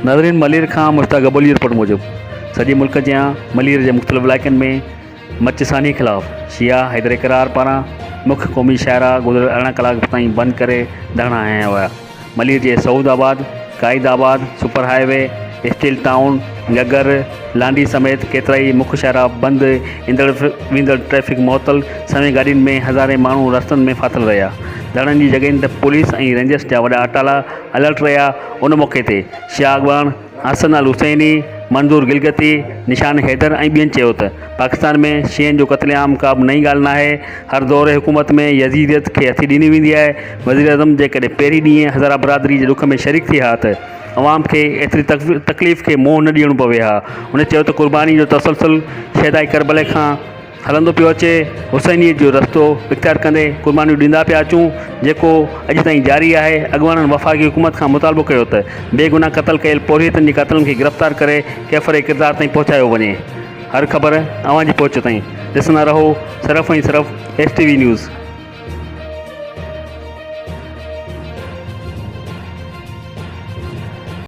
नाज़रीन, मलेर खां मुश्ताक अबोली रिपोर्ट मूजिब सॼे मुल्क जे मलेर जे मुख़्तलिफ़ इलाइक़नि में मचसानी ख़िलाफ़ शिया हैदर करार पारां मुख्य क़ौमी शाइरा गुज़िरियल 18 कलाक ताईं बंदि करे धरना हया हुआ। मलेर जे Saudabad, Quaidabad, super highway, steel town, Gaggar, Landhi समेत केतिरा मुख्य शाइरा बंदि, ईंदड़ वेंदड़ ट्रैफ़िक मुअतल, सवें गाॾियुनि में हज़ारे माण्हू रस्तनि में फाथल रहिया। धरणे जी जॻहियुनि ते पुलिस ऐं रेंजर्स जा वॾा अटाला अलर्ट रहिया। उन मौक़े ते शिया अॻवान हसन अल हुसैनी, मंज़ूर गिलगती, निशान हैदर ऐं ॿियनि चयो त पाकिस्तान में शियनि जो क़त्लेआम का बि नई ॻाल्हि न आहे। हर दौर हुकूमत में यज़ीदियत खे हथी ॾिनी वेंदी आहे। वज़ीर आज़म जेकॾहिं पहिरीं ॾींहुं हज़ारा बरादरी जे ॾुख में शरीक थी हा त अवाम खे एतिरी तकलीफ़ खे मुंहुं न ॾियणो पवे हा। उन चयो त क़ुर्बानी जो तसलसल शहदाई करबले खां हलंदो पियो अचे। हुसैनीअ जो रस्तो इख़्तियार कंदे क़ुर्बानियूं ॾींदा पिया अचूं, जेको अॼु ताईं जारी आहे। अॻवाननि वफ़ाक़ी हुकूमत खां मुतालबो कयो त बेगुनाह क़त्ल कयल पोरियतनि जे क़ातिलनि खे गिरफ़्तार करे कैफ़रे किरदार ताईं पहुचायो वञे। हर ख़बर अव्हां जी पहुच ताईं। ॾिसंदा रहो सिर्फ़ ऐं सिर्फ़ STV न्यूज़।